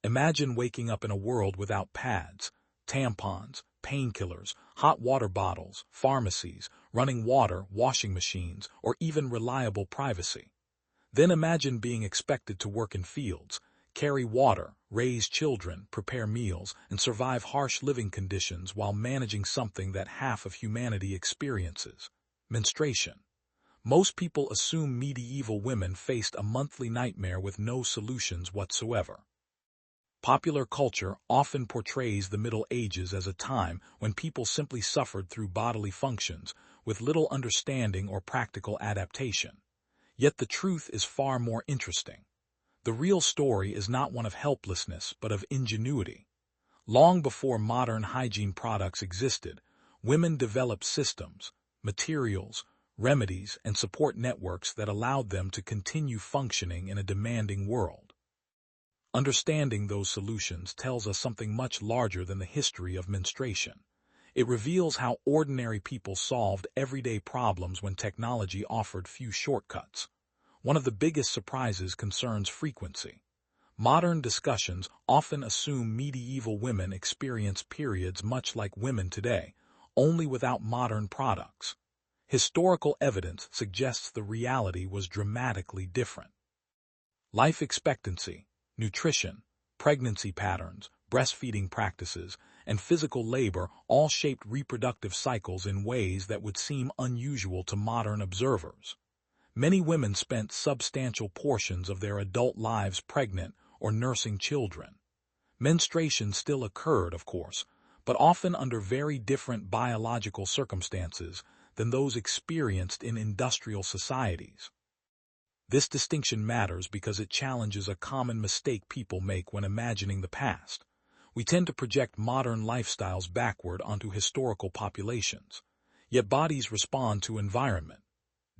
Imagine waking up in a world without pads, tampons, painkillers, hot water bottles, pharmacies, running water, washing machines, or even reliable privacy. Then imagine being expected to work in fields, carry water, raise children, prepare meals, and survive harsh living conditions while managing something that half of humanity experiences: menstruation. Most people assume medieval women faced a monthly nightmare with no solutions whatsoever. Popular culture often portrays the Middle Ages as a time when people simply suffered through bodily functions, with little understanding or practical adaptation. Yet the truth is far more interesting. The real story is not one of helplessness, but of ingenuity. Long before modern hygiene products existed, women developed systems, materials, remedies, and support networks that allowed them to continue functioning in a demanding world. Understanding those solutions tells us something much larger than the history of menstruation. It reveals how ordinary people solved everyday problems when technology offered few shortcuts. One of the biggest surprises concerns frequency. Modern discussions often assume medieval women experienced periods much like women today, only without modern products. Historical evidence suggests the reality was dramatically different. Life expectancy, nutrition, pregnancy patterns, breastfeeding practices, and physical labor all shaped reproductive cycles in ways that would seem unusual to modern observers. Many women spent substantial portions of their adult lives pregnant or nursing children. Menstruation still occurred, of course, but often under very different biological circumstances than those experienced in industrial societies. This distinction matters because it challenges a common mistake people make when imagining the past. We tend to project modern lifestyles backward onto historical populations. Yet bodies respond to environment,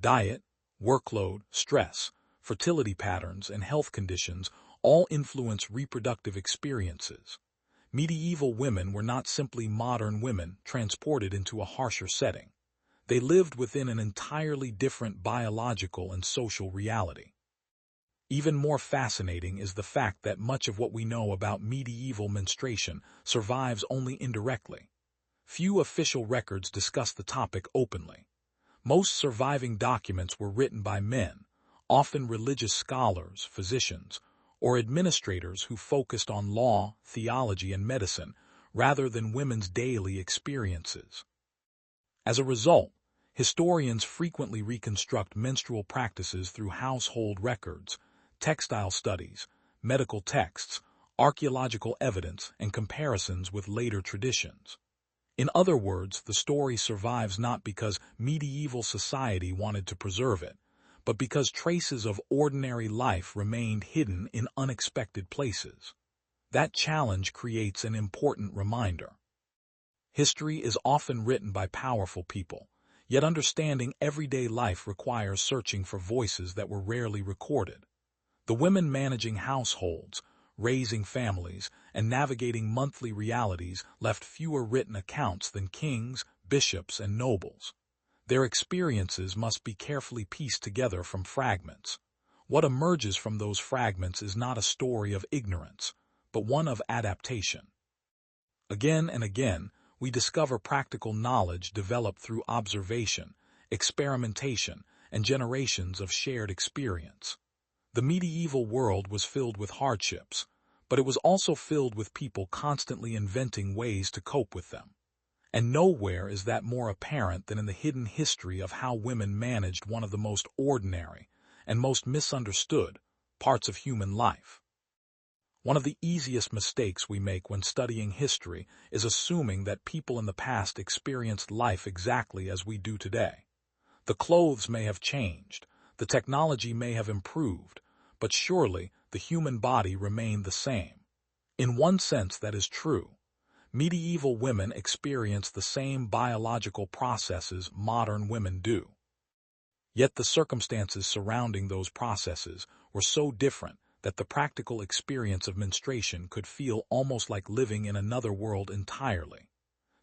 diet, workload, stress, fertility patterns, and health conditions all influence reproductive experiences. Medieval women were not simply modern women transported into a harsher setting. They lived within an entirely different biological and social reality. Even more fascinating is the fact that much of what we know about medieval menstruation survives only indirectly. Few official records discuss the topic openly. Most surviving documents were written by men, often religious scholars, physicians, or administrators who focused on law, theology, and medicine, rather than women's daily experiences. As a result, historians frequently reconstruct menstrual practices through household records, textile studies, medical texts, archaeological evidence, and comparisons with later traditions. In other words, the story survives not because medieval society wanted to preserve it, but because traces of ordinary life remained hidden in unexpected places. That challenge creates an important reminder. History is often written by powerful people, yet understanding everyday life requires searching for voices that were rarely recorded. The women managing households, raising families, and navigating monthly realities left fewer written accounts than kings, bishops, and nobles. Their experiences must be carefully pieced together from fragments. What emerges from those fragments is not a story of ignorance, but one of adaptation. Again and again, we discover practical knowledge developed through observation, experimentation, and generations of shared experience. The medieval world was filled with hardships, but it was also filled with people constantly inventing ways to cope with them. And nowhere is that more apparent than in the hidden history of how women managed one of the most ordinary and most misunderstood parts of human life. One of the easiest mistakes we make when studying history is assuming that people in the past experienced life exactly as we do today. The clothes may have changed, the technology may have improved, but surely the human body remained the same. In one sense, that is true. Medieval women experienced the same biological processes modern women do. Yet the circumstances surrounding those processes were so different that the practical experience of menstruation could feel almost like living in another world entirely.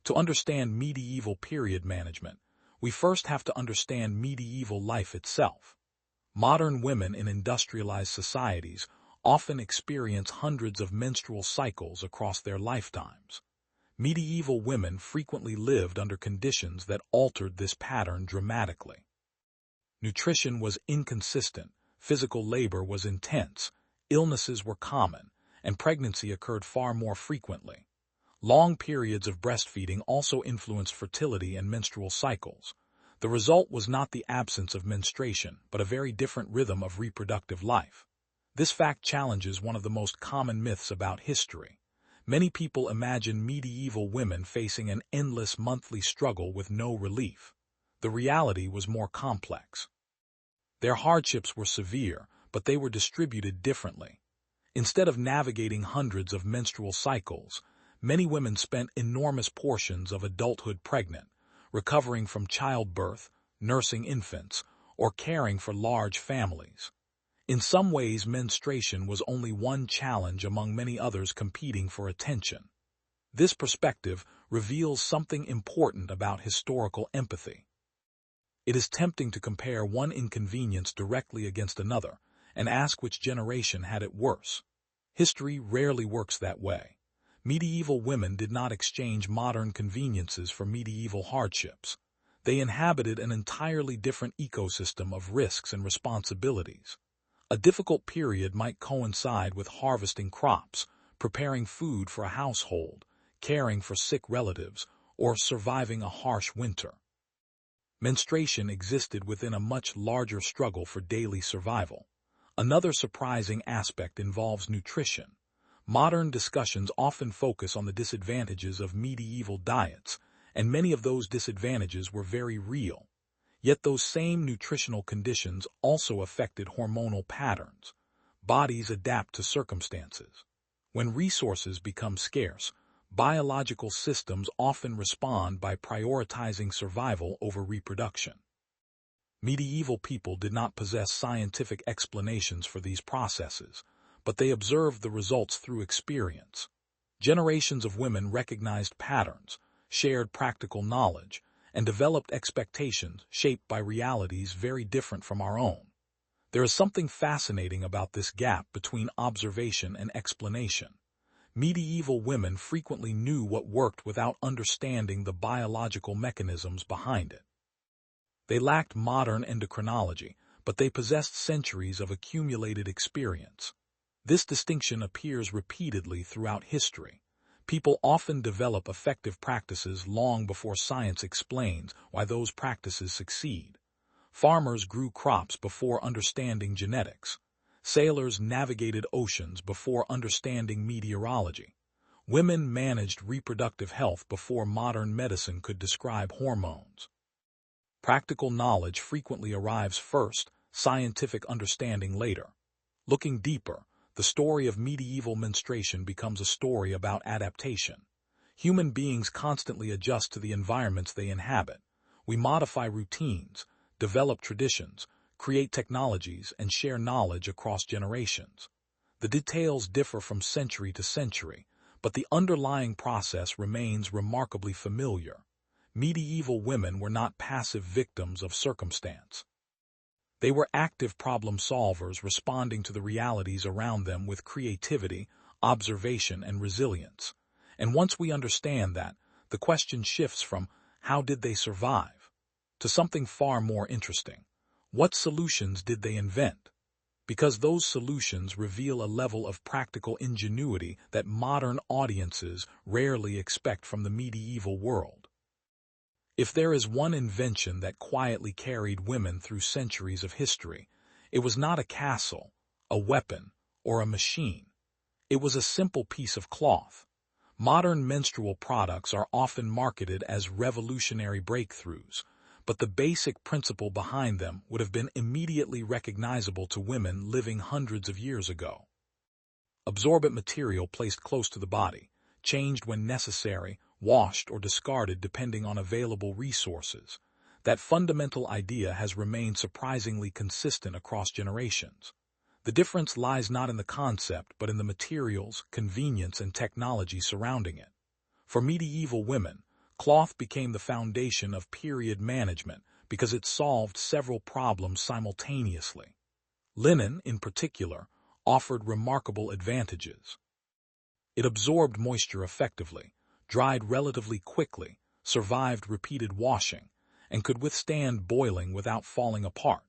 To understand medieval period management, we first have to understand medieval life itself. Modern women in industrialized societies often experience hundreds of menstrual cycles across their lifetimes. Medieval women frequently lived under conditions that altered this pattern dramatically. Nutrition was inconsistent, physical labor was intense, illnesses were common, and pregnancy occurred far more frequently. Long periods of breastfeeding also influenced fertility and menstrual cycles. The result was not the absence of menstruation, but a very different rhythm of reproductive life. This fact challenges one of the most common myths about history. Many people imagine medieval women facing an endless monthly struggle with no relief. The reality was more complex. Their hardships were severe, but they were distributed differently. Instead of navigating hundreds of menstrual cycles, many women spent enormous portions of adulthood pregnant, recovering from childbirth, nursing infants, or caring for large families. In some ways, menstruation was only one challenge among many others competing for attention. This perspective reveals something important about historical empathy. It is tempting to compare one inconvenience directly against another and ask which generation had it worse. History rarely works that way. Medieval women did not exchange modern conveniences for medieval hardships. They inhabited an entirely different ecosystem of risks and responsibilities. A difficult period might coincide with harvesting crops, preparing food for a household, caring for sick relatives, or surviving a harsh winter. Menstruation existed within a much larger struggle for daily survival. Another surprising aspect involves nutrition. Modern discussions often focus on the disadvantages of medieval diets, and many of those disadvantages were very real. Yet those same nutritional conditions also affected hormonal patterns. Bodies adapt to circumstances. When resources become scarce, biological systems often respond by prioritizing survival over reproduction. Medieval people did not possess scientific explanations for these processes, but they observed the results through experience. Generations of women recognized patterns, shared practical knowledge, and developed expectations shaped by realities very different from our own. There is something fascinating about this gap between observation and explanation. Medieval women frequently knew what worked without understanding the biological mechanisms behind it. They lacked modern endocrinology, but they possessed centuries of accumulated experience. This distinction appears repeatedly throughout history. People often develop effective practices long before science explains why those practices succeed. Farmers grew crops before understanding genetics. Sailors navigated oceans before understanding meteorology. Women managed reproductive health before modern medicine could describe hormones. Practical knowledge frequently arrives first, scientific understanding later. Looking deeper, the story of medieval menstruation becomes a story about adaptation. Human beings constantly adjust to the environments they inhabit. We modify routines, develop traditions, create technologies, and share knowledge across generations. The details differ from century to century, but the underlying process remains remarkably familiar. Medieval women were not passive victims of circumstance. They were active problem solvers responding to the realities around them with creativity, observation, and resilience. And once we understand that, the question shifts from how did they survive to something far more interesting. What solutions did they invent? Because those solutions reveal a level of practical ingenuity that modern audiences rarely expect from the medieval world. If there is one invention that quietly carried women through centuries of history, it was not a castle, a weapon, or a machine. It was a simple piece of cloth. Modern menstrual products are often marketed as revolutionary breakthroughs, but the basic principle behind them would have been immediately recognizable to women living hundreds of years ago. Absorbent material placed close to the body, changed when necessary, washed or discarded depending on available resources. That fundamental idea has remained surprisingly consistent across generations. The difference lies not in the concept, but in the materials, convenience, and technology surrounding it. For medieval women, cloth became the foundation of period management because it solved several problems simultaneously. Linen, in particular, offered remarkable advantages. It absorbed moisture effectively, dried relatively quickly, survived repeated washing, and could withstand boiling without falling apart.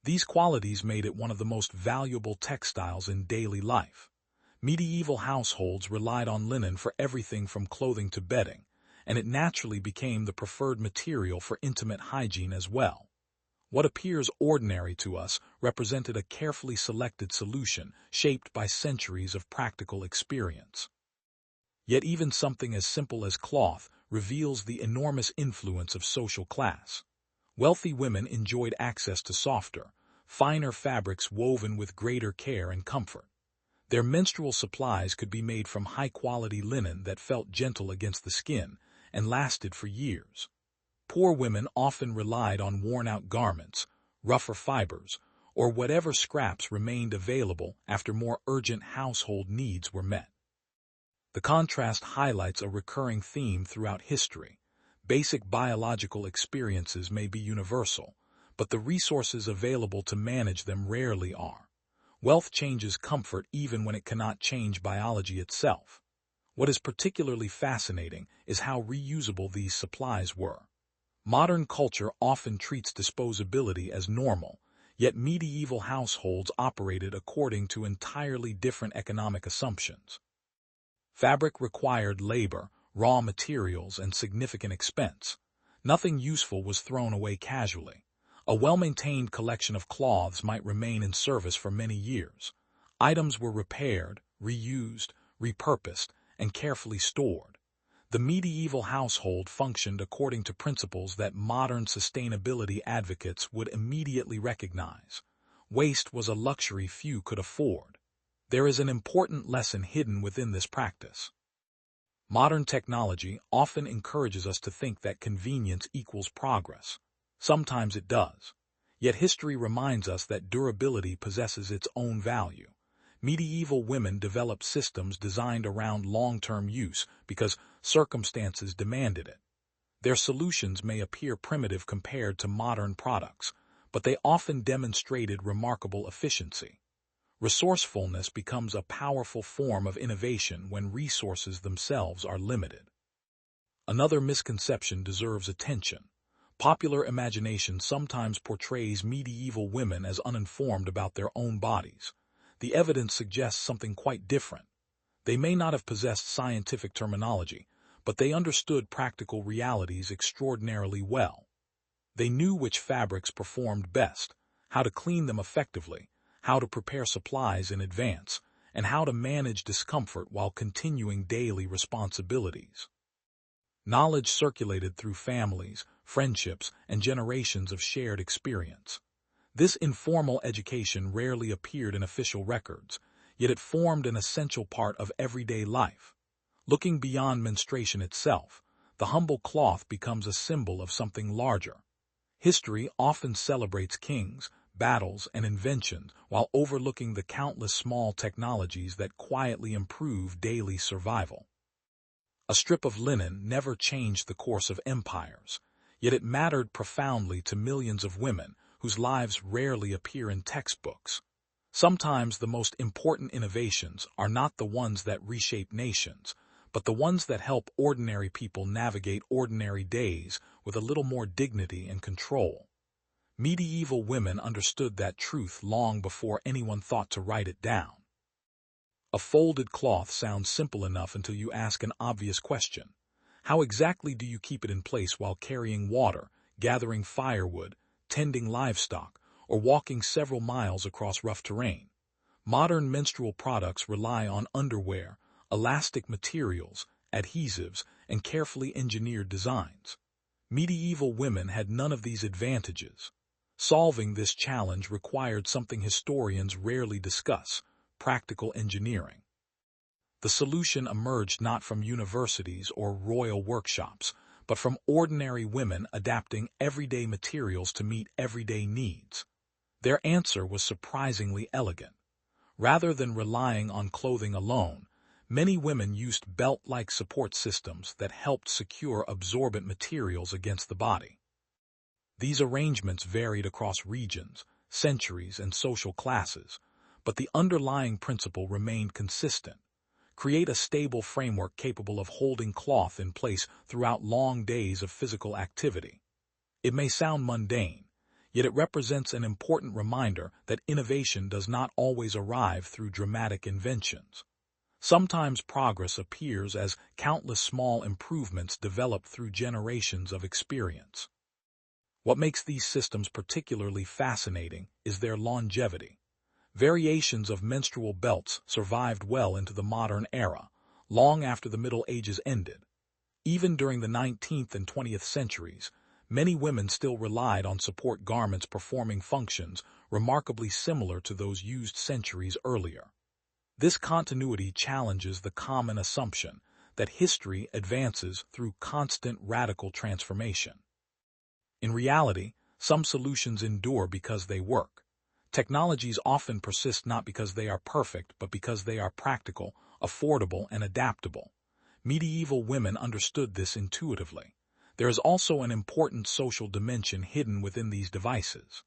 These qualities made it one of the most valuable textiles in daily life. Medieval households relied on linen for everything from clothing to bedding, and it naturally became the preferred material for intimate hygiene as well. What appears ordinary to us represented a carefully selected solution shaped by centuries of practical experience. Yet even something as simple as cloth reveals the enormous influence of social class. Wealthy women enjoyed access to softer, finer fabrics woven with greater care and comfort. Their menstrual supplies could be made from high-quality linen that felt gentle against the skin and lasted for years. Poor women often relied on worn-out garments, rougher fibers, or whatever scraps remained available after more urgent household needs were met. The contrast highlights a recurring theme throughout history. Basic biological experiences may be universal, but the resources available to manage them rarely are. Wealth changes comfort even when it cannot change biology itself. What is particularly fascinating is how reusable these supplies were. Modern culture often treats disposability as normal, yet medieval households operated according to entirely different economic assumptions. Fabric required labor, raw materials, and significant expense. Nothing useful was thrown away casually. A well-maintained collection of cloths might remain in service for many years. Items were repaired, reused, repurposed, and carefully stored. The medieval household functioned according to principles that modern sustainability advocates would immediately recognize. Waste was a luxury few could afford. There is an important lesson hidden within this practice. Modern technology often encourages us to think that convenience equals progress. Sometimes it does. Yet history reminds us that durability possesses its own value. Medieval women developed systems designed around long-term use because circumstances demanded it. Their solutions may appear primitive compared to modern products, but they often demonstrated remarkable efficiency. Resourcefulness becomes a powerful form of innovation when resources themselves are limited. Another misconception deserves attention. Popular imagination sometimes portrays medieval women as uninformed about their own bodies. The evidence suggests something quite different. They may not have possessed scientific terminology, but they understood practical realities extraordinarily well. They knew which fabrics performed best, how to clean them effectively, how to prepare supplies in advance, and how to manage discomfort while continuing daily responsibilities. Knowledge circulated through families, friendships, and generations of shared experience. This informal education rarely appeared in official records, yet it formed an essential part of everyday life. Looking beyond menstruation itself, the humble cloth becomes a symbol of something larger. History often celebrates kings, battles, and inventions while overlooking the countless small technologies that quietly improve daily survival. A strip of linen never changed the course of empires, yet it mattered profoundly to millions of women whose lives rarely appear in textbooks. Sometimes the most important innovations are not the ones that reshape nations, but the ones that help ordinary people navigate ordinary days with a little more dignity and control. Medieval women understood that truth long before anyone thought to write it down. A folded cloth sounds simple enough until you ask an obvious question. How exactly do you keep it in place while carrying water, gathering firewood, tending livestock, or walking several miles across rough terrain? Modern menstrual products rely on underwear, elastic materials, adhesives, and carefully engineered designs. Medieval women had none of these advantages. Solving this challenge required something historians rarely discuss: practical engineering. The solution emerged not from universities or royal workshops, but from ordinary women adapting everyday materials to meet everyday needs. Their answer was surprisingly elegant. Rather than relying on clothing alone, many women used belt-like support systems that helped secure absorbent materials against the body. These arrangements varied across regions, centuries, and social classes, but the underlying principle remained consistent. Create a stable framework capable of holding cloth in place throughout long days of physical activity. It may sound mundane, yet it represents an important reminder that innovation does not always arrive through dramatic inventions. Sometimes progress appears as countless small improvements develop through generations of experience. What makes these systems particularly fascinating is their longevity. Variations of menstrual belts survived well into the modern era, long after the Middle Ages ended. Even during the 19th and 20th centuries, many women still relied on support garments performing functions remarkably similar to those used centuries earlier. This continuity challenges the common assumption that history advances through constant radical transformation. In reality, some solutions endure because they work. Technologies often persist not because they are perfect, but because they are practical, affordable, and adaptable. Medieval women understood this intuitively. There is also an important social dimension hidden within these devices.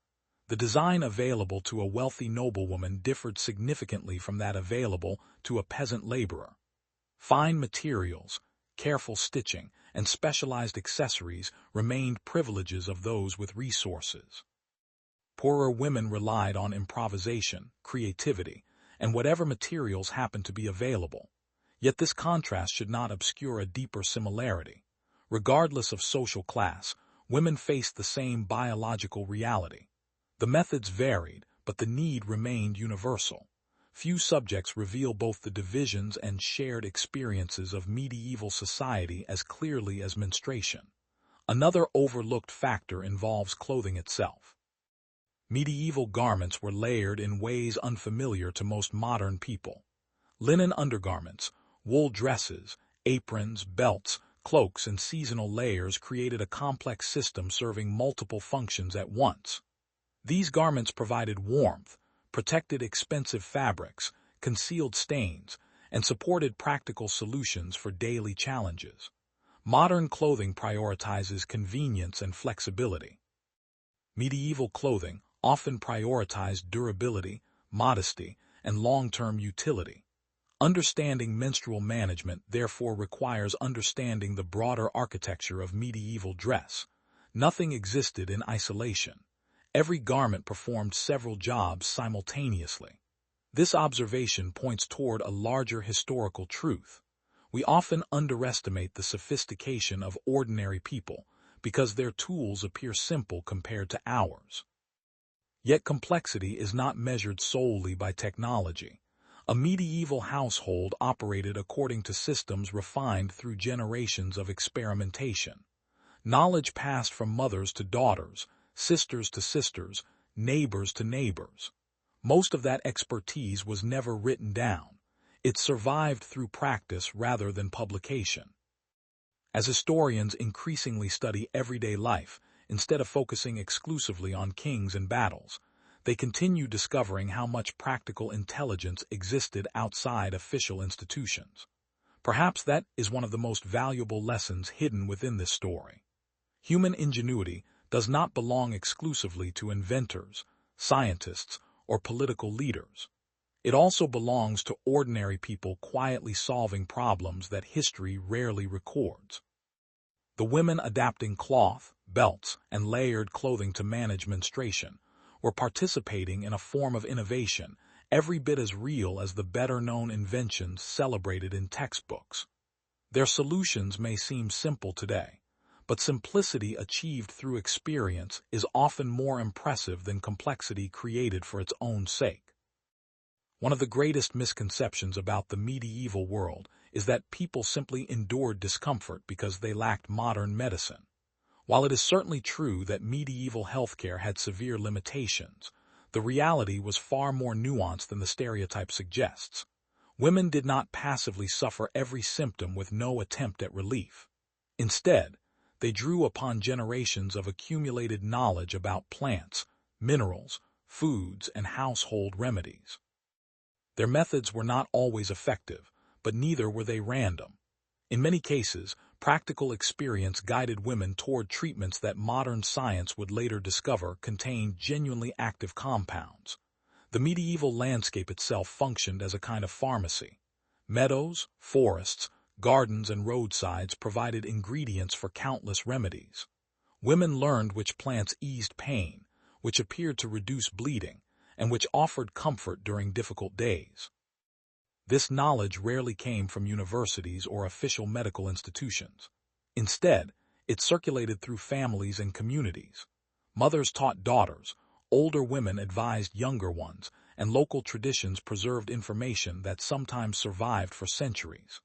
The design available to a wealthy noblewoman differed significantly from that available to a peasant laborer. Fine materials, careful stitching, and specialized accessories remained privileges of those with resources. Poorer women relied on improvisation, creativity, and whatever materials happened to be available. Yet this contrast should not obscure a deeper similarity. Regardless of social class, women faced the same biological reality. The methods varied, but the need remained universal. Few subjects reveal both the divisions and shared experiences of medieval society as clearly as menstruation. Another overlooked factor involves clothing itself. Medieval garments were layered in ways unfamiliar to most modern people. Linen undergarments, wool dresses, aprons, belts, cloaks, and seasonal layers created a complex system serving multiple functions at once. These garments provided warmth, protected expensive fabrics, concealed stains, and supported practical solutions for daily challenges. Modern clothing prioritizes convenience and flexibility. Medieval clothing often prioritized durability, modesty, and long-term utility. Understanding menstrual management therefore requires understanding the broader architecture of medieval dress. Nothing existed in isolation. Every garment performed several jobs simultaneously. This observation points toward a larger historical truth. We often underestimate the sophistication of ordinary people because their tools appear simple compared to ours. Yet complexity is not measured solely by technology. A medieval household operated according to systems refined through generations of experimentation. Knowledge passed from mothers to daughters, sisters to sisters, neighbors to neighbors. Most of that expertise was never written down. It survived through practice rather than publication. As historians increasingly study everyday life, instead of focusing exclusively on kings and battles, they continue discovering how much practical intelligence existed outside official institutions. Perhaps that is one of the most valuable lessons hidden within this story. Human ingenuity does not belong exclusively to inventors, scientists, or political leaders. It also belongs to ordinary people quietly solving problems that history rarely records. The women adapting cloth, belts, and layered clothing to manage menstruation were participating in a form of innovation every bit as real as the better-known inventions celebrated in textbooks. Their solutions may seem simple today, but simplicity achieved through experience is often more impressive than complexity created for its own sake. One of the greatest misconceptions about the medieval world is that people simply endured discomfort because they lacked modern medicine. While it is certainly true that medieval healthcare had severe limitations, the reality was far more nuanced than the stereotype suggests. Women did not passively suffer every symptom with no attempt at relief. Instead, they drew upon generations of accumulated knowledge about plants, minerals, foods, and household remedies. Their methods were not always effective, but neither were they random. In many cases, practical experience guided women toward treatments that modern science would later discover contained genuinely active compounds. The medieval landscape itself functioned as a kind of pharmacy. Meadows, forests, gardens, and roadsides provided ingredients for countless remedies. Women learned which plants eased pain, which appeared to reduce bleeding, and which offered comfort during difficult days. This knowledge rarely came from universities or official medical institutions. Instead, it circulated through families and communities. Mothers taught daughters, older women advised younger ones, and local traditions preserved information that sometimes survived for centuries.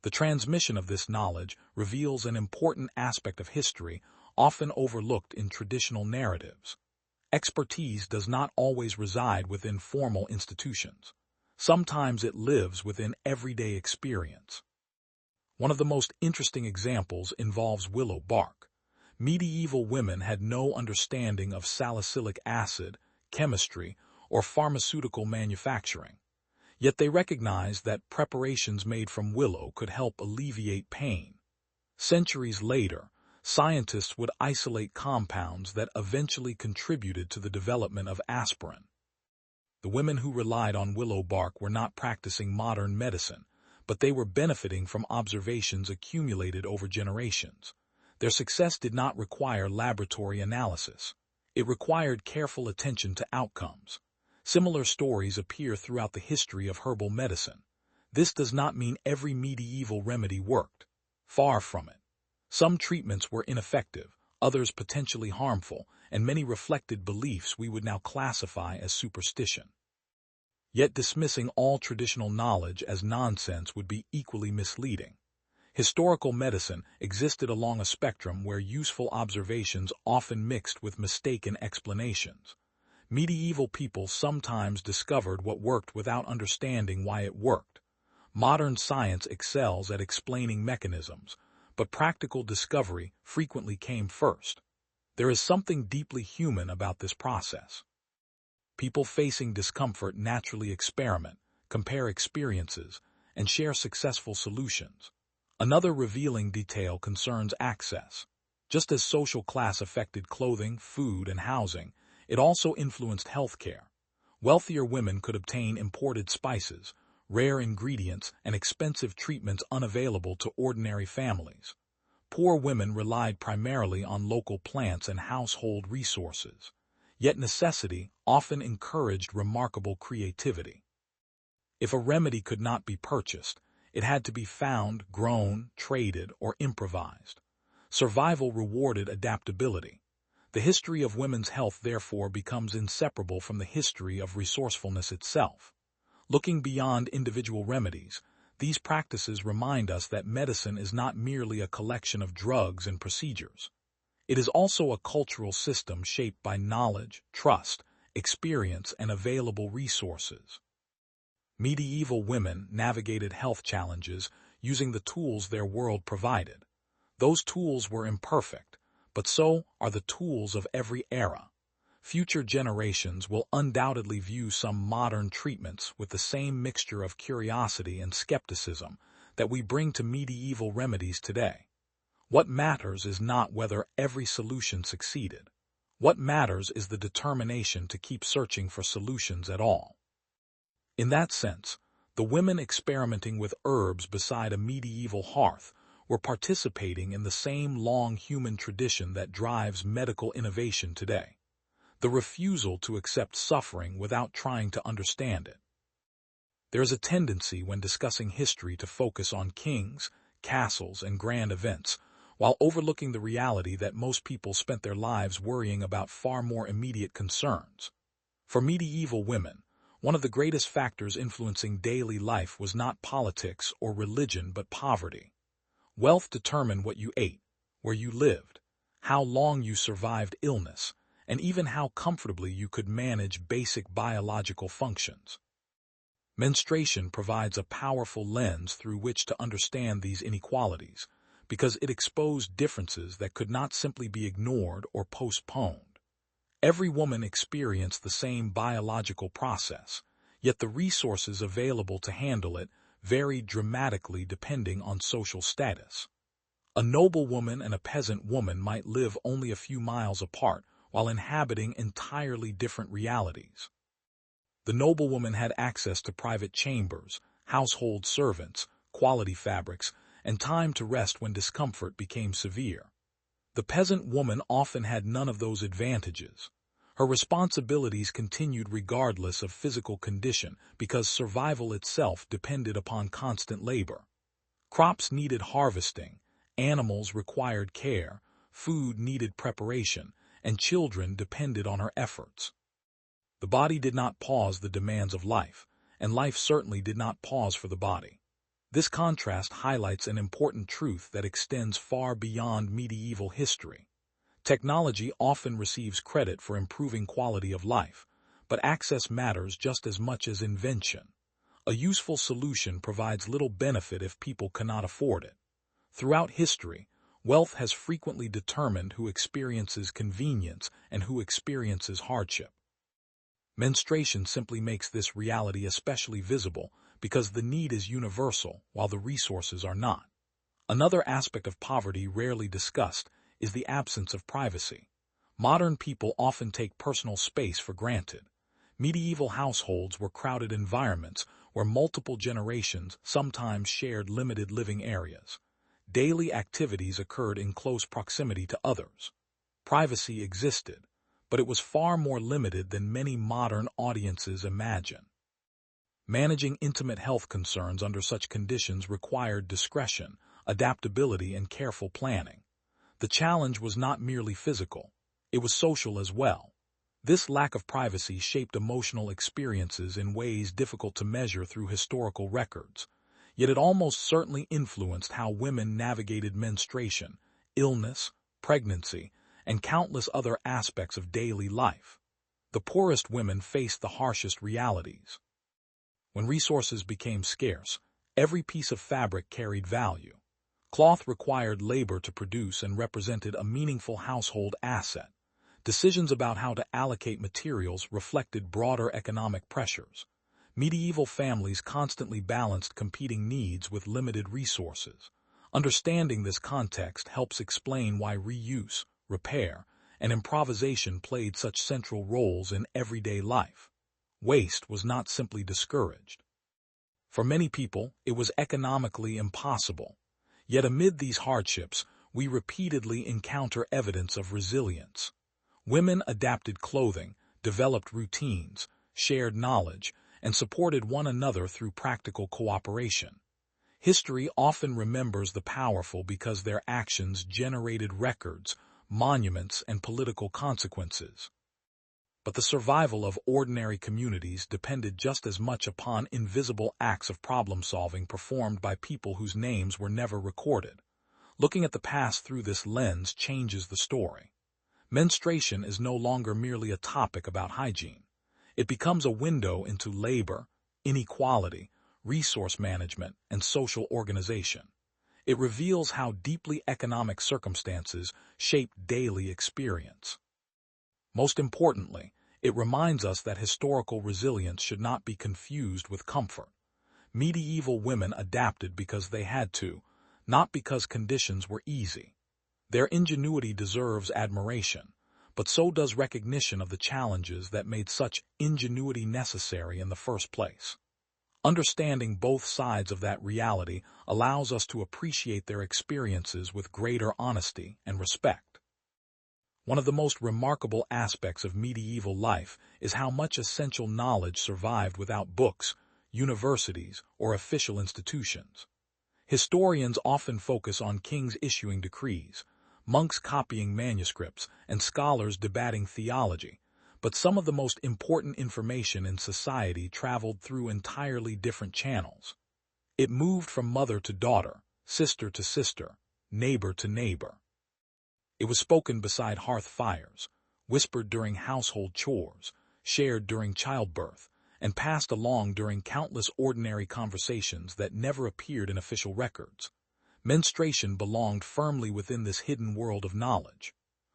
The transmission of this knowledge reveals an important aspect of history often overlooked in traditional narratives. Expertise does not always reside within formal institutions. Sometimes it lives within everyday experience. One of the most interesting examples involves willow bark. Medieval women had no understanding of salicylic acid, chemistry, or pharmaceutical manufacturing. Yet they recognized that preparations made from willow could help alleviate pain. Centuries later, scientists would isolate compounds that eventually contributed to the development of aspirin. The women who relied on willow bark were not practicing modern medicine, but they were benefiting from observations accumulated over generations. Their success did not require laboratory analysis. It required careful attention to outcomes. Similar stories appear throughout the history of herbal medicine. This does not mean every medieval remedy worked. Far from it. Some treatments were ineffective, others potentially harmful, and many reflected beliefs we would now classify as superstition. Yet dismissing all traditional knowledge as nonsense would be equally misleading. Historical medicine existed along a spectrum where useful observations often mixed with mistaken explanations. Medieval people sometimes discovered what worked without understanding why it worked. Modern science excels at explaining mechanisms, but practical discovery frequently came first. There is something deeply human about this process. People facing discomfort naturally experiment, compare experiences, and share successful solutions. Another revealing detail concerns access. Just as social class affected clothing, food, and housing, it also influenced healthcare. Wealthier women could obtain imported spices, rare ingredients, and expensive treatments unavailable to ordinary families. Poor women relied primarily on local plants and household resources. Yet necessity often encouraged remarkable creativity. If a remedy could not be purchased, it had to be found, grown, traded, or improvised. Survival rewarded adaptability. The history of women's health therefore becomes inseparable from the history of resourcefulness itself. Looking beyond individual remedies, these practices remind us that medicine is not merely a collection of drugs and procedures. It is also a cultural system shaped by knowledge, trust, experience, and available resources. Medieval women navigated health challenges using the tools their world provided. Those tools were imperfect, but so are the tools of every era. Future generations will undoubtedly view some modern treatments with the same mixture of curiosity and skepticism that we bring to medieval remedies today. What matters is not whether every solution succeeded. What matters is the determination to keep searching for solutions at all. In that sense, the women experimenting with herbs beside a medieval hearth were participating in the same long human tradition that drives medical innovation today. The refusal to accept suffering without trying to understand it. There is a tendency when discussing history to focus on kings, castles, and grand events, while overlooking the reality that most people spent their lives worrying about far more immediate concerns. For medieval women, one of the greatest factors influencing daily life was not politics or religion but poverty. Wealth determined what you ate, where you lived, how long you survived illness, and even how comfortably you could manage basic biological functions. Menstruation provides a powerful lens through which to understand these inequalities, because it exposed differences that could not simply be ignored or postponed. Every woman experienced the same biological process, yet the resources available to handle it varied dramatically depending on social status. A noblewoman and a peasant woman might live only a few miles apart while inhabiting entirely different realities. The noblewoman had access to private chambers, household servants, quality fabrics, and time to rest when discomfort became severe. The peasant woman often had none of those advantages. Her responsibilities continued regardless of physical condition because survival itself depended upon constant labor. Crops needed harvesting, animals required care, food needed preparation, and children depended on her efforts. The body did not pause the demands of life, and life certainly did not pause for the body. This contrast highlights an important truth that extends far beyond medieval history. Technology often receives credit for improving quality of life, but access matters just as much as invention. A useful solution provides little benefit if people cannot afford it. Throughout history, wealth has frequently determined who experiences convenience and who experiences hardship. Menstruation simply makes this reality especially visible because the need is universal while the resources are not. Another aspect of poverty rarely discussed is the absence of privacy. Modern people often take personal space for granted. Medieval households were crowded environments where multiple generations sometimes shared limited living areas. Daily activities occurred in close proximity to others. Privacy existed, but it was far more limited than many modern audiences imagine. Managing intimate health concerns under such conditions required discretion, adaptability, and careful planning. The challenge was not merely physical, it was social as well. This lack of privacy shaped emotional experiences in ways difficult to measure through historical records. Yet it almost certainly influenced how women navigated menstruation, illness, pregnancy, and countless other aspects of daily life. The poorest women faced the harshest realities. When resources became scarce, every piece of fabric carried value. Cloth required labor to produce and represented a meaningful household asset. Decisions about how to allocate materials reflected broader economic pressures. Medieval families constantly balanced competing needs with limited resources. Understanding this context helps explain why reuse, repair, and improvisation played such central roles in everyday life. Waste was not simply discouraged. For many people, it was economically impossible. Yet amid these hardships, we repeatedly encounter evidence of resilience. Women adapted clothing, developed routines, shared knowledge, and supported one another through practical cooperation. History often remembers the powerful because their actions generated records, monuments, and political consequences. But the survival of ordinary communities depended just as much upon invisible acts of problem-solving performed by people whose names were never recorded. Looking at the past through this lens changes the story. Menstruation is no longer merely a topic about hygiene. It becomes a window into labor, inequality, resource management, and social organization. It reveals how deeply economic circumstances shape daily experience. Most importantly, it reminds us that historical resilience should not be confused with comfort. Medieval women adapted because they had to, not because conditions were easy. Their ingenuity deserves admiration, but so does recognition of the challenges that made such ingenuity necessary in the first place. Understanding both sides of that reality allows us to appreciate their experiences with greater honesty and respect. One of the most remarkable aspects of medieval life is how much essential knowledge survived without books, universities, or official institutions. Historians often focus on kings issuing decrees, monks copying manuscripts, and scholars debating theology, but some of the most important information in society traveled through entirely different channels. It moved from mother to daughter, sister to sister, neighbor to neighbor. It was spoken beside hearth fires, whispered during household chores, shared during childbirth, and passed along during countless ordinary conversations that never appeared in official records. Menstruation belonged firmly within this hidden world of knowledge.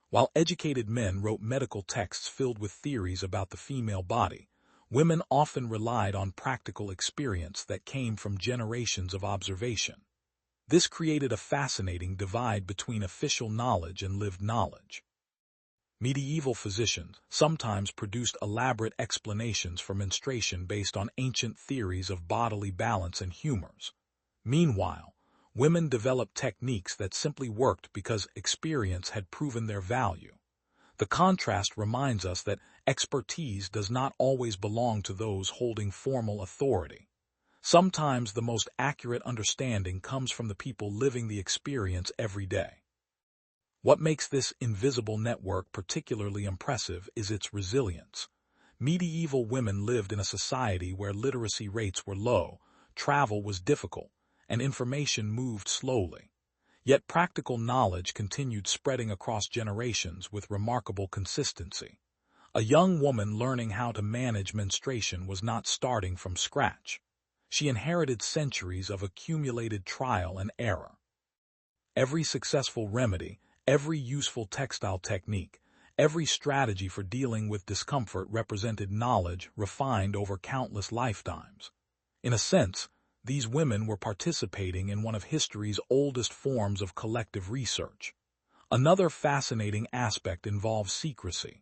While educated men wrote medical texts filled with theories about the female body, women often relied on practical experience that came from generations of observation. This created a fascinating divide between official knowledge and lived knowledge. Medieval physicians sometimes produced elaborate explanations for menstruation based on ancient theories of bodily balance and humors. Meanwhile, women developed techniques that simply worked because experience had proven their value. The contrast reminds us that expertise does not always belong to those holding formal authority. Sometimes the most accurate understanding comes from the people living the experience every day. What makes this invisible network particularly impressive is its resilience. Medieval women lived in a society where literacy rates were low, travel was difficult, and information moved slowly. Yet practical knowledge continued spreading across generations with remarkable consistency. A young woman learning how to manage menstruation was not starting from scratch. She inherited centuries of accumulated trial and error. Every successful remedy, every useful textile technique, every strategy for dealing with discomfort represented knowledge refined over countless lifetimes. In a sense, these women were participating in one of history's oldest forms of collective research. Another fascinating aspect involves secrecy.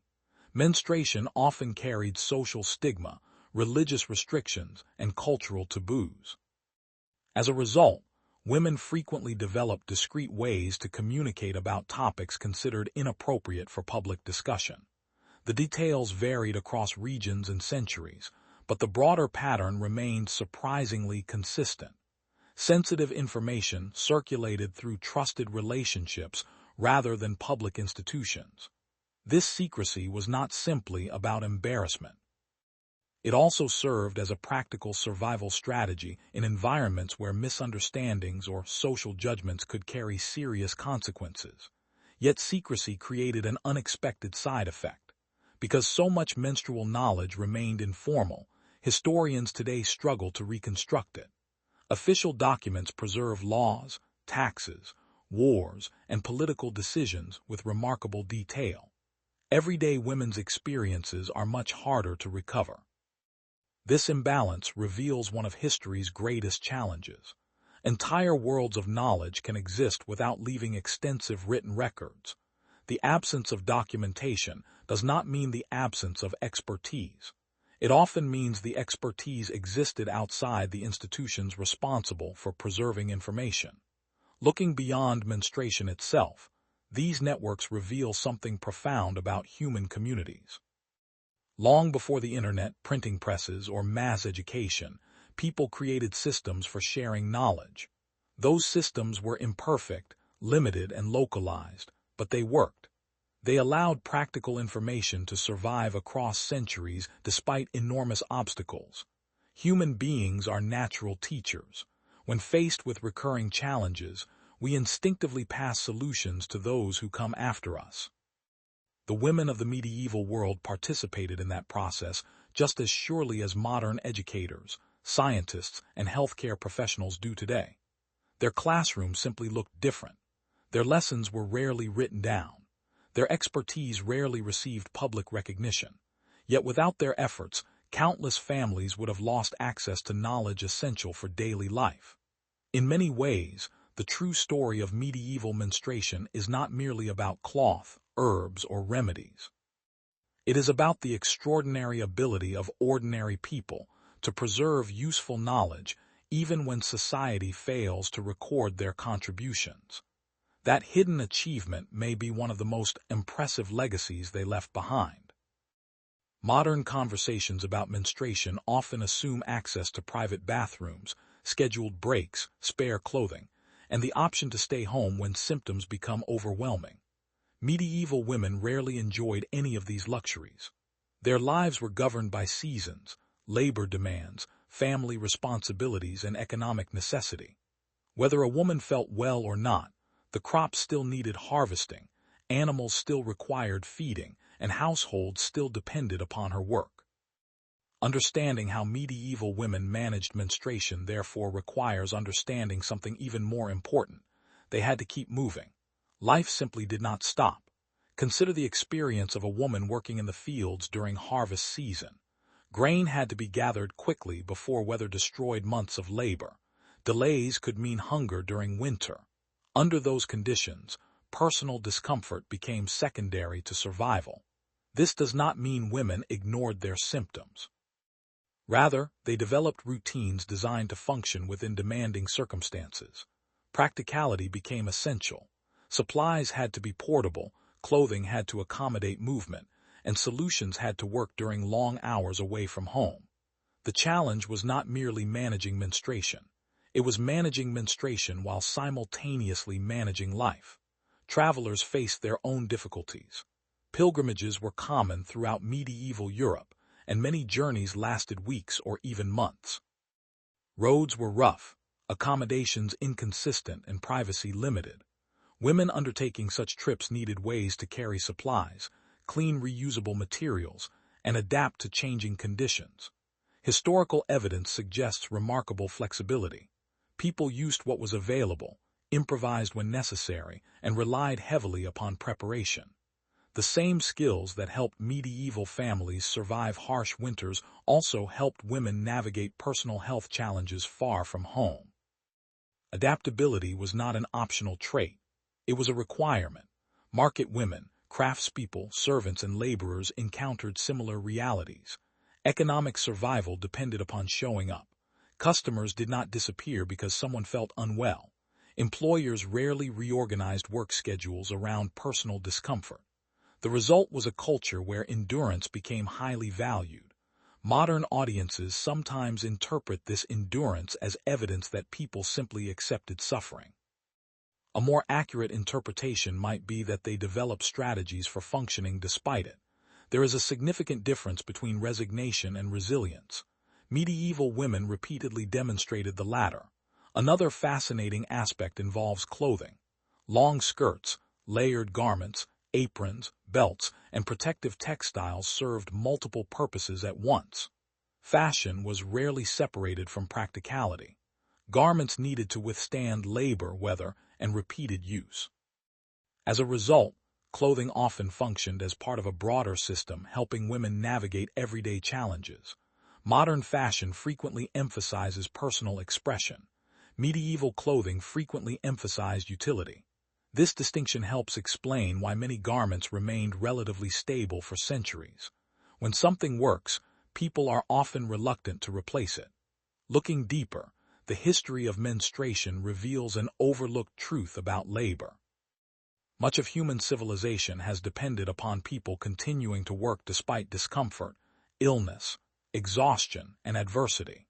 Menstruation often carried social stigma, religious restrictions, and cultural taboos. As a result, women frequently developed discreet ways to communicate about topics considered inappropriate for public discussion. The details varied across regions and centuries, but the broader pattern remained surprisingly consistent. Sensitive information circulated through trusted relationships rather than public institutions. This secrecy was not simply about embarrassment. It also served as a practical survival strategy in environments where misunderstandings or social judgments could carry serious consequences. Yet secrecy created an unexpected side effect. Because so much menstrual knowledge remained informal, historians today struggle to reconstruct it. Official documents preserve laws, taxes, wars, and political decisions with remarkable detail. Everyday women's experiences are much harder to recover. This imbalance reveals one of history's greatest challenges. Entire worlds of knowledge can exist without leaving extensive written records. The absence of documentation does not mean the absence of expertise. It often means the expertise existed outside the institutions responsible for preserving information. Looking beyond menstruation itself, these networks reveal something profound about human communities. Long before the internet, printing presses, or mass education, people created systems for sharing knowledge. Those systems were imperfect, limited, and localized, but they worked. They allowed practical information to survive across centuries despite enormous obstacles. Human beings are natural teachers. When faced with recurring challenges, we instinctively pass solutions to those who come after us. The women of the medieval world participated in that process just as surely as modern educators, scientists, and healthcare professionals do today. Their classrooms simply looked different. Their lessons were rarely written down. Their expertise rarely received public recognition. Yet without their efforts, countless families would have lost access to knowledge essential for daily life. In many ways, the true story of medieval menstruation is not merely about cloth, herbs, or remedies. It is about the extraordinary ability of ordinary people to preserve useful knowledge even when society fails to record their contributions. That hidden achievement may be one of the most impressive legacies they left behind. Modern conversations about menstruation often assume access to private bathrooms, scheduled breaks, spare clothing, and the option to stay home when symptoms become overwhelming. Medieval women rarely enjoyed any of these luxuries. Their lives were governed by seasons, labor demands, family responsibilities, and economic necessity. Whether a woman felt well or not, the crops still needed harvesting, animals still required feeding, and households still depended upon her work. Understanding how medieval women managed menstruation therefore requires understanding something even more important. They had to keep moving. Life simply did not stop. Consider the experience of a woman working in the fields during harvest season. Grain had to be gathered quickly before weather destroyed months of labor. Delays could mean hunger during winter. Under those conditions, personal discomfort became secondary to survival. This does not mean women ignored their symptoms. Rather, they developed routines designed to function within demanding circumstances. Practicality became essential. Supplies had to be portable, clothing had to accommodate movement, and solutions had to work during long hours away from home. The challenge was not merely managing menstruation. It was managing menstruation while simultaneously managing life. Travelers faced their own difficulties. Pilgrimages were common throughout medieval Europe, and many journeys lasted weeks or even months. Roads were rough, accommodations inconsistent, and privacy limited. Women undertaking such trips needed ways to carry supplies, clean reusable materials, and adapt to changing conditions. Historical evidence suggests remarkable flexibility. People used what was available, improvised when necessary, and relied heavily upon preparation. The same skills that helped medieval families survive harsh winters also helped women navigate personal health challenges far from home. Adaptability was not an optional trait. It was a requirement. Market women, craftspeople, servants, and laborers encountered similar realities. Economic survival depended upon showing up. Customers did not disappear because someone felt unwell. Employers rarely reorganized work schedules around personal discomfort. The result was a culture where endurance became highly valued. Modern audiences sometimes interpret this endurance as evidence that people simply accepted suffering. A more accurate interpretation might be that they developed strategies for functioning despite it. There is a significant difference between resignation and resilience. Medieval women repeatedly demonstrated the latter. Another fascinating aspect involves clothing. Long skirts, layered garments, aprons, belts, and protective textiles served multiple purposes at once. Fashion was rarely separated from practicality. Garments needed to withstand labor, weather, and repeated use. As a result, clothing often functioned as part of a broader system helping women navigate everyday challenges. Modern fashion frequently emphasizes personal expression. Medieval clothing frequently emphasized utility. This distinction helps explain why many garments remained relatively stable for centuries. When something works, people are often reluctant to replace it. Looking deeper, the history of menstruation reveals an overlooked truth about labor. Much of human civilization has depended upon people continuing to work despite discomfort, illness, exhaustion, and adversity.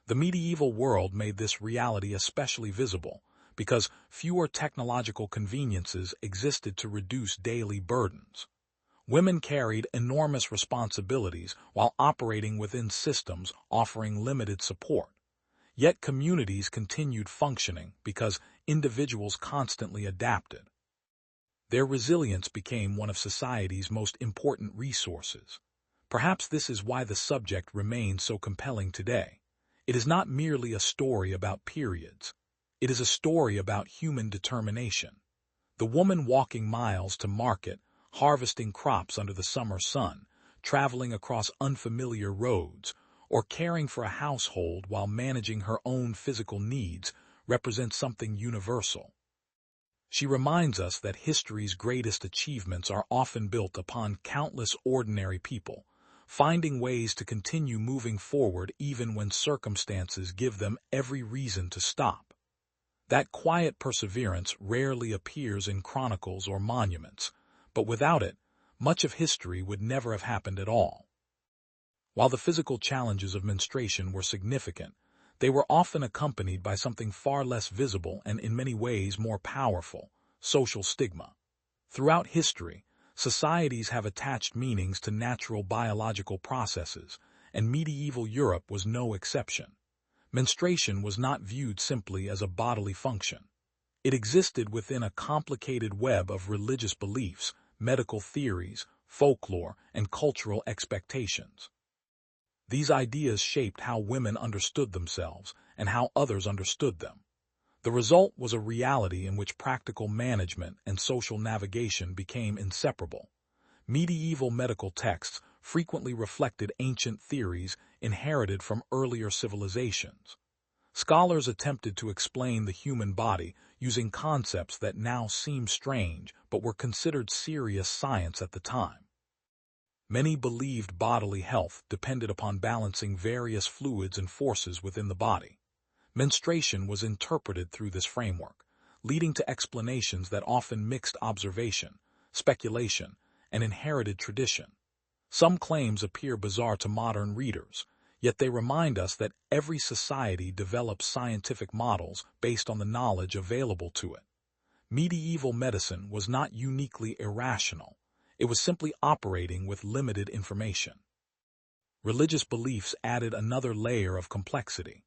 The medieval world made this reality especially visible because fewer technological conveniences existed to reduce daily burdens. Women carried enormous responsibilities while operating within systems offering limited support. Yet communities continued functioning because individuals constantly adapted. Their resilience became one of society's most important resources. Perhaps this is why the subject remains so compelling today. It is not merely a story about periods. It is a story about human determination. The woman walking miles to market, harvesting crops under the summer sun, traveling across unfamiliar roads, or caring for a household while managing her own physical needs represents something universal. She reminds us that history's greatest achievements are often built upon countless ordinary people, finding ways to continue moving forward even when circumstances give them every reason to stop. That quiet perseverance rarely appears in chronicles or monuments, but without it, much of history would never have happened at all. While the physical challenges of menstruation were significant, they were often accompanied by something far less visible and in many ways more powerful: social stigma. Throughout history, societies have attached meanings to natural biological processes, and medieval Europe was no exception. Menstruation was not viewed simply as a bodily function. It existed within a complicated web of religious beliefs, medical theories, folklore, and cultural expectations. These ideas shaped how women understood themselves and how others understood them. The result was a reality in which practical management and social navigation became inseparable. Medieval medical texts frequently reflected ancient theories inherited from earlier civilizations. Scholars attempted to explain the human body using concepts that now seem strange but were considered serious science at the time. Many believed bodily health depended upon balancing various fluids and forces within the body. Menstruation was interpreted through this framework, leading to explanations that often mixed observation, speculation, and inherited tradition. Some claims appear bizarre to modern readers, yet they remind us that every society develops scientific models based on the knowledge available to it. Medieval medicine was not uniquely irrational. It was simply operating with limited information. Religious beliefs added another layer of complexity.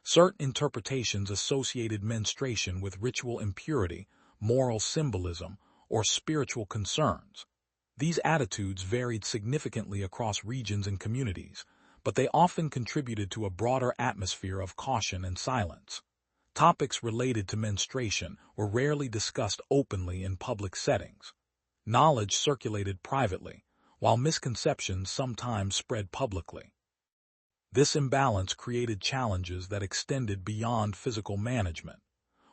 Certain interpretations associated menstruation with ritual impurity, moral symbolism, or spiritual concerns. These attitudes varied significantly across regions and communities, but they often contributed to a broader atmosphere of caution and silence. Topics related to menstruation were rarely discussed openly in public settings. Knowledge circulated privately, while misconceptions sometimes spread publicly. This imbalance created challenges that extended beyond physical management.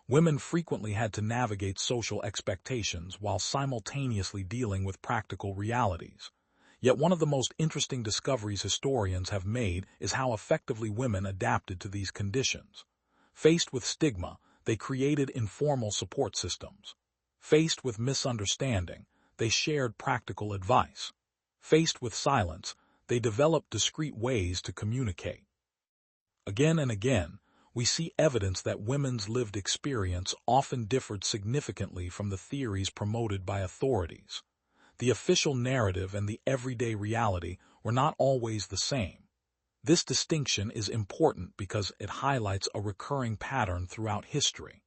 Women frequently had to navigate social expectations while simultaneously dealing with practical realities. Yet one of the most interesting discoveries historians have made is how effectively women adapted to these conditions. Faced with stigma, they created informal support systems. Faced with misunderstanding, they shared practical advice. Faced with silence, they developed discreet ways to communicate. Again and again, we see evidence that women's lived experience often differed significantly from the theories promoted by authorities. The official narrative and the everyday reality were not always the same. This distinction is important because it highlights a recurring pattern throughout history.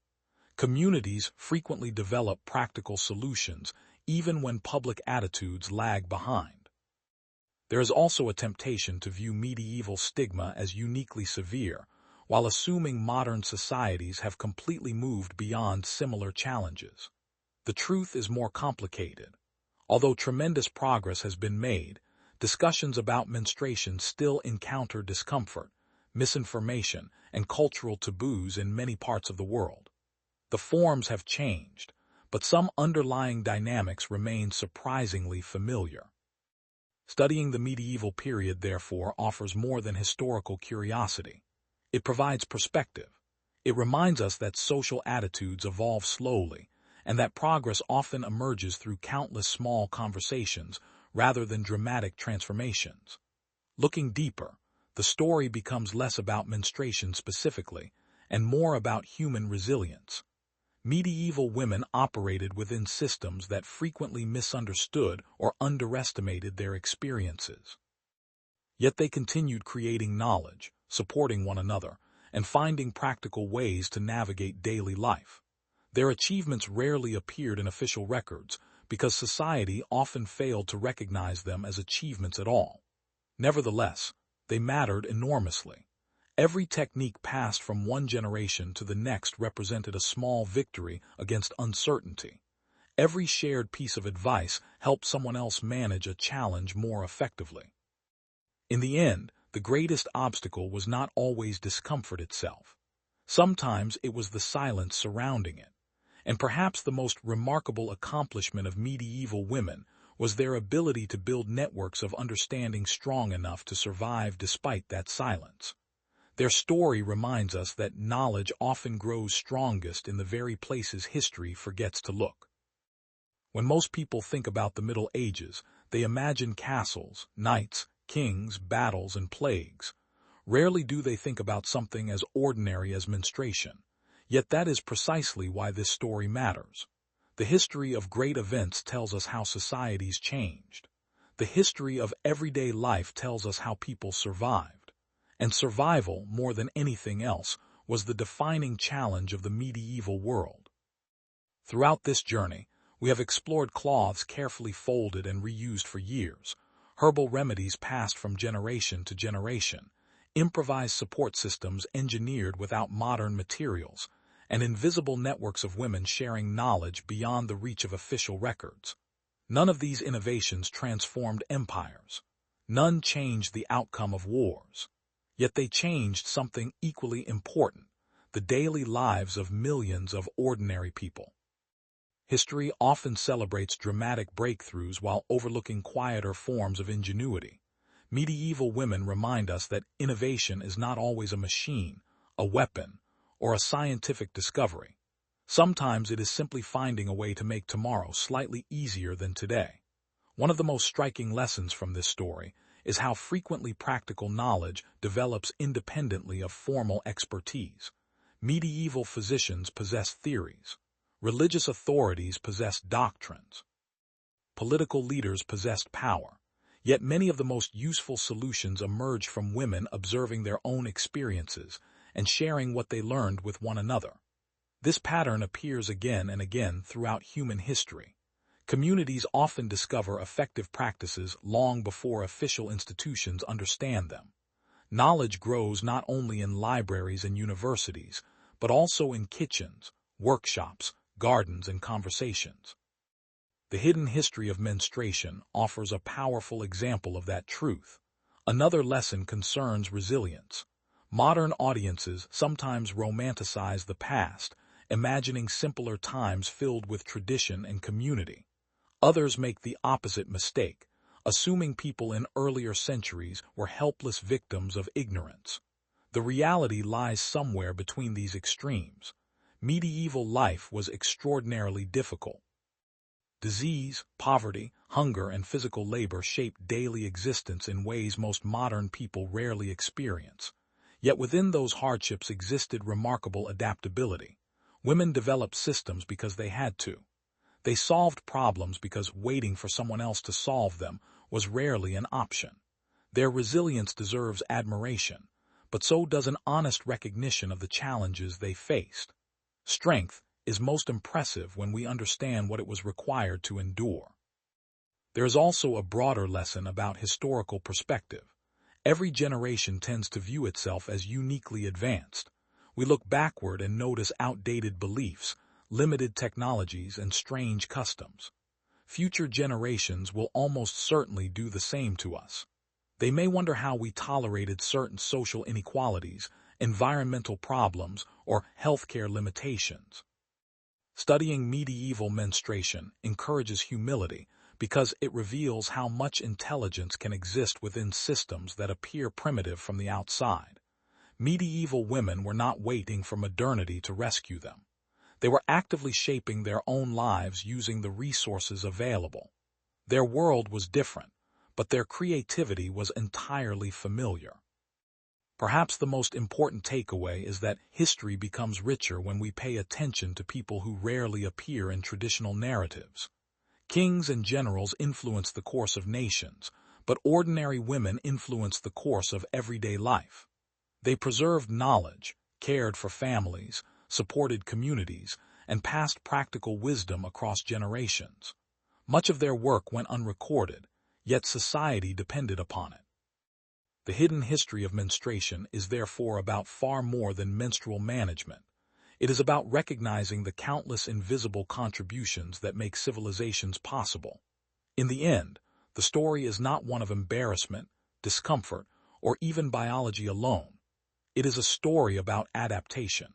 Communities frequently develop practical solutions even when public attitudes lag behind. There is also a temptation to view medieval stigma as uniquely severe, while assuming modern societies have completely moved beyond similar challenges. The truth is more complicated. Although tremendous progress has been made, discussions about menstruation still encounter discomfort, misinformation, and cultural taboos in many parts of the world. The forms have changed, but some underlying dynamics remain surprisingly familiar. Studying the medieval period, therefore, offers more than historical curiosity. It provides perspective. It reminds us that social attitudes evolve slowly, and that progress often emerges through countless small conversations rather than dramatic transformations. Looking deeper, the story becomes less about menstruation specifically, and more about human resilience. Medieval women operated within systems that frequently misunderstood or underestimated their experiences. Yet they continued creating knowledge, supporting one another, and finding practical ways to navigate daily life. Their achievements rarely appeared in official records because society often failed to recognize them as achievements at all. Nevertheless, they mattered enormously. Every technique passed from one generation to the next represented a small victory against uncertainty. Every shared piece of advice helped someone else manage a challenge more effectively. In the end, the greatest obstacle was not always discomfort itself. Sometimes it was the silence surrounding it. And perhaps the most remarkable accomplishment of medieval women was their ability to build networks of understanding strong enough to survive despite that silence. Their story reminds us that knowledge often grows strongest in the very places history forgets to look. When most people think about the Middle Ages, they imagine castles, knights, kings, battles, and plagues. Rarely do they think about something as ordinary as menstruation. Yet that is precisely why this story matters. The history of great events tells us how societies changed. The history of everyday life tells us how people survived. And survival, more than anything else, was the defining challenge of the medieval world. Throughout this journey, we have explored cloths carefully folded and reused for years, herbal remedies passed from generation to generation, improvised support systems engineered without modern materials, and invisible networks of women sharing knowledge beyond the reach of official records. None of these innovations transformed empires. None changed the outcome of wars. Yet they changed something equally important: the daily lives of millions of ordinary people. History often celebrates dramatic breakthroughs while overlooking quieter forms of ingenuity. Medieval women remind us that innovation is not always a machine, a weapon, or a scientific discovery. Sometimes it is simply finding a way to make tomorrow slightly easier than today. One of the most striking lessons from this story is how frequently practical knowledge develops independently of formal expertise. Medieval physicians possessed theories. Religious authorities possessed doctrines. Political leaders possessed power. Yet many of the most useful solutions emerged from women observing their own experiences and sharing what they learned with one another. This pattern appears again and again throughout human history. Communities often discover effective practices long before official institutions understand them. Knowledge grows not only in libraries and universities, but also in kitchens, workshops, gardens, and conversations. The hidden history of menstruation offers a powerful example of that truth. Another lesson concerns resilience. Modern audiences sometimes romanticize the past, imagining simpler times filled with tradition and community. Others make the opposite mistake, assuming people in earlier centuries were helpless victims of ignorance. The reality lies somewhere between these extremes. Medieval life was extraordinarily difficult. Disease, poverty, hunger, and physical labor shaped daily existence in ways most modern people rarely experience. Yet within those hardships existed remarkable adaptability. Women developed systems because they had to. They solved problems because waiting for someone else to solve them was rarely an option. Their resilience deserves admiration, but so does an honest recognition of the challenges they faced. Strength is most impressive when we understand what it was required to endure. There is also a broader lesson about historical perspective. Every generation tends to view itself as uniquely advanced. We look backward and notice outdated beliefs, limited technologies, and strange customs. Future generations will almost certainly do the same to us. They may wonder how we tolerated certain social inequalities, environmental problems, or healthcare limitations. Studying medieval menstruation encourages humility because it reveals how much intelligence can exist within systems that appear primitive from the outside. Medieval women were not waiting for modernity to rescue them. They were actively shaping their own lives using the resources available. Their world was different, but their creativity was entirely familiar. Perhaps the most important takeaway is that history becomes richer when we pay attention to people who rarely appear in traditional narratives. Kings and generals influence the course of nations, but ordinary women influence the course of everyday life. They preserved knowledge, cared for families, supported communities, and passed practical wisdom across generations. Much of their work went unrecorded, yet society depended upon it. The hidden history of menstruation is therefore about far more than menstrual management. It is about recognizing the countless invisible contributions that make civilizations possible. In the end, the story is not one of embarrassment, discomfort, or even biology alone. It is a story about adaptation.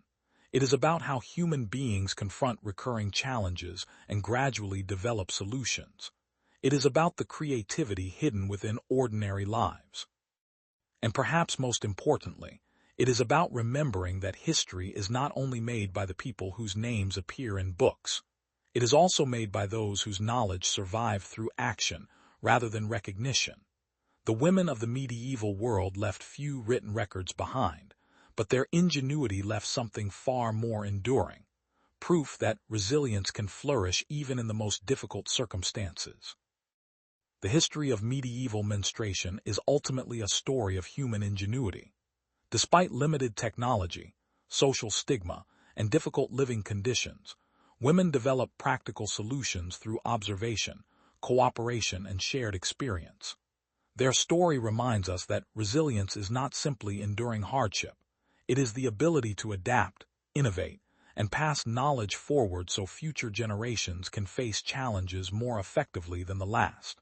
It is about how human beings confront recurring challenges and gradually develop solutions. It is about the creativity hidden within ordinary lives. And perhaps most importantly, it is about remembering that history is not only made by the people whose names appear in books. It is also made by those whose knowledge survived through action rather than recognition. The women of the medieval world left few written records behind, but their ingenuity left something far more enduring, proof that resilience can flourish even in the most difficult circumstances. The history of medieval menstruation is ultimately a story of human ingenuity. Despite limited technology, social stigma, and difficult living conditions, women developed practical solutions through observation, cooperation, and shared experience. Their story reminds us that resilience is not simply enduring hardship. It is the ability to adapt, innovate, and pass knowledge forward so future generations can face challenges more effectively than the last.